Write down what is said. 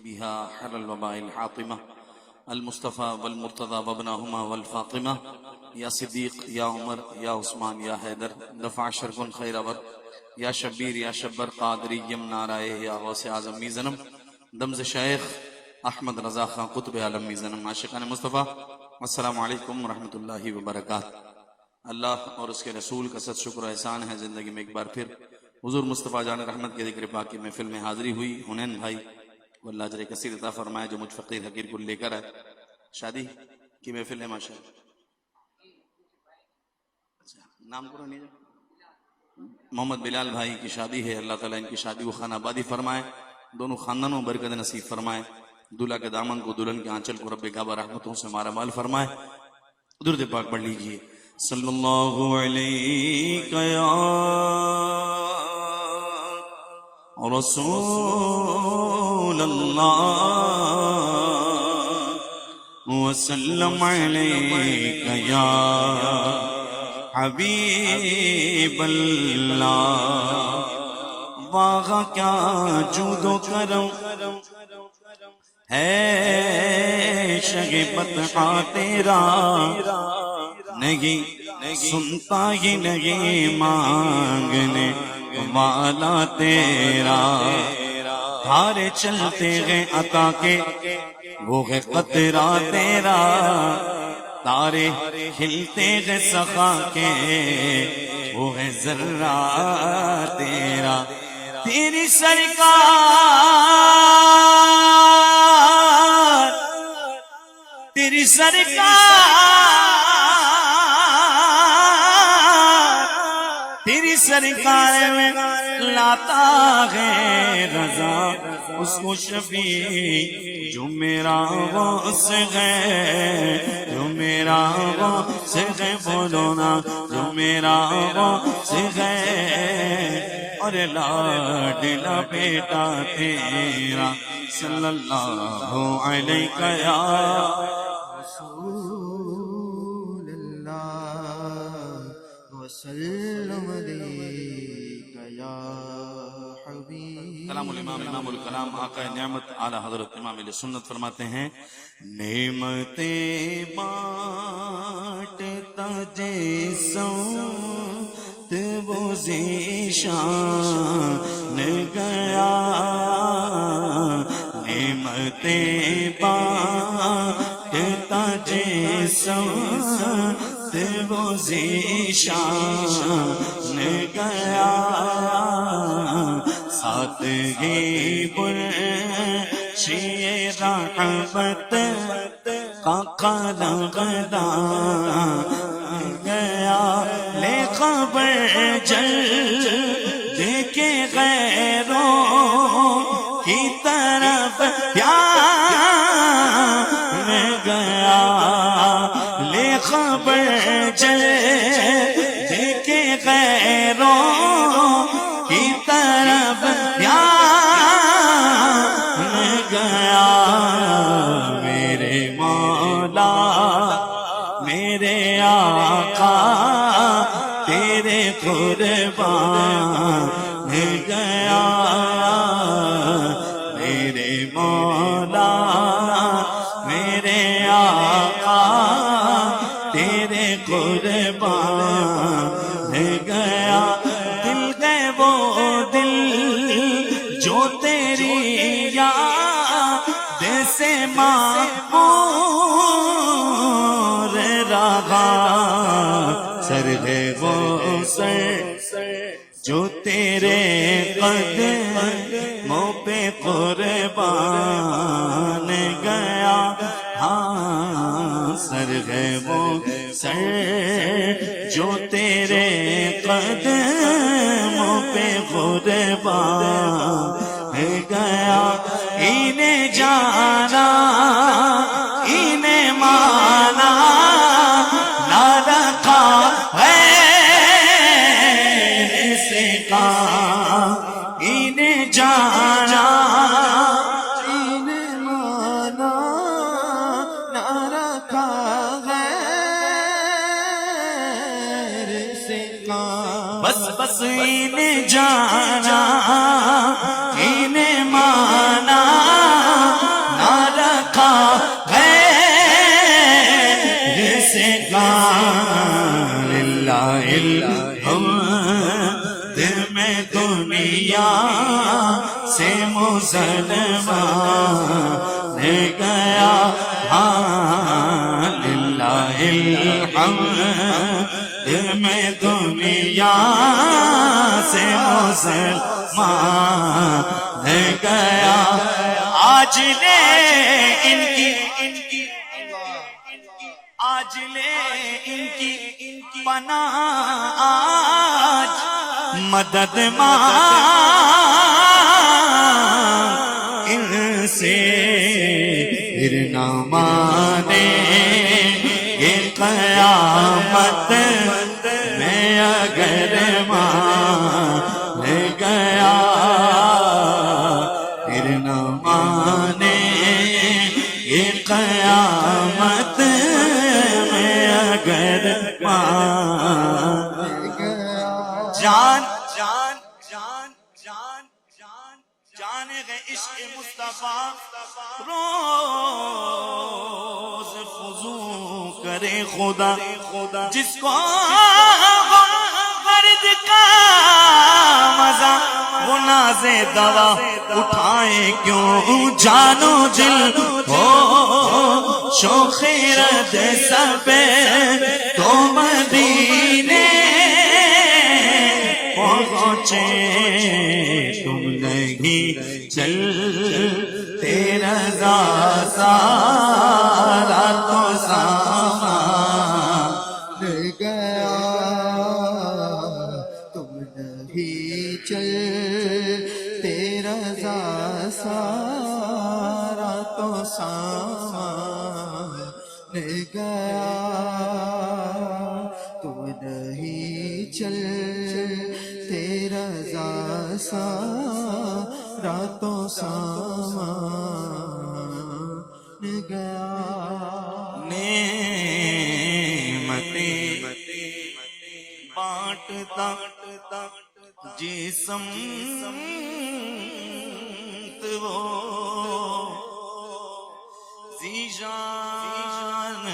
بها حل الوباء الحاطمة المصطفى والمرتضى وابناهما والفاطمة یا صدیق یا عمر یا عثمان یا حیدر دفع شرکن خیر ابر یا شبیر یا شبر قادری یم نارائے یا غوث اعظم میزنم دمز شیخ احمد رضا خان قطب عالم میزنم عاشقان مصطفیٰ السلام علیکم ورحمۃ اللہ وبرکاتہ۔ اللہ اور اس کے رسول کا صد شکر و احسان ہے زندگی میں ایک بار پھر حضور مصطفیٰ جان رحمت کے ذکر پاک کی محفل میں حاضری ہوئی۔ حنین بھائی کو اللہ اجر کثیر عطا فرمائے جو مجھ فقیر حقیر کو لے کر آئے۔ شادی کی محفل ہے ماشاءاللہ، نام کو نہیں محمد بلال بھائی کی شادی ہے، اللہ تعالیٰ ان کی شادی کو خانہ آبادی فرمائے، دونوں خاندانوں برکت نصیب فرمائے، دولہا کے دامن کو دلہن کے آنچل کو رب کعبہ رحمتوں سے مارا مال فرمائے۔ درود پاک پڑھ لیجئے۔ صلی اللہ علیہ یا رسول اللہ وسلم علیک یا حبیب اللہ۔ واہ کیا جود و کرم ہے شگفتہ تیرا، نہیں سنتا ہی نہیں مانگنے والا تیرا۔ دھارے چلتے گئے عطا کے وہ ہے قطرہ تیرا، تارے کھلتے گئے سخا کے وہ ہے ذرہ تیرا۔ تیری سرکار، تیری سرکار، تیری سرکار میں لاتا ہے رضا اس کو شفیع جو میرا غوث ہے، جو میرا غوث ہے، بولو نا جو میرا غوث ہے۔ اور لاڈلا بیٹا تیرا صلی اللہ علیہ یا رسول اللہ وسلم علیک یا حبیب۔ کلام الامام امام الکلام آقا نعمت اعلی حضرت امام علیہ سنت فرماتے ہیں، نعمتیں بانٹتا جیسا وہ ذیشان گیا، نعمتیں بانٹتا جیسا وہ ذیشان گیا، سادگی برشی رحمت کا قلقدہ گیا، لے خبر جل دیکھے غیروں کی طرف پیار گیا، لے خبر جل دیکھے غیروں کی طرف پیار گیا۔ میرے مولا میرے آقا تیرے قربان گیا، میرے مولا میرے آقا تیرے قربان گیا۔ دل گئے وہ دل جو تیری یاد سے معمور رہا، سر ہے وہ سر جو تیرے قدموں پہ قربان گیا، ہاں سر ہے وہ سر جو تیرے قدموں پہ قربان گیا۔ انہیں جانا انہیں مانا نہ رکھا غیر سے کام، انہیں جانا انہیں مانا نہ رکھا غیر سے کام، بس بس انہیں جانا انہیں مانا مسلمان گیا ہاں للہ الحمد میں دنیا سے مسلمان گیا آج لے ان کی آج لے ان کی پناہ آج مدد مانگ ان سے پھر نہ مانے یہ قیامت میں اگر مان گیا پھر نہ مانے یہ قیامت میں اگر مان جان جان جان جان جان جان ہے عشق مصطفیٰ روز فضو کرے خدا جس کو مرد کا مزہ وہ ناز دوا اٹھائے کیوں جانو دل ہو شوق رد سب تو مدینے پہنچے تم نہیں چل تیرا سارا تو سامان گیا تم نہیں چل تیرا سارا تو سامان گیا تم نہیں چل تیرا سارا تو سامان گیا نعمتیں بانٹتا جسم وہ ذیشان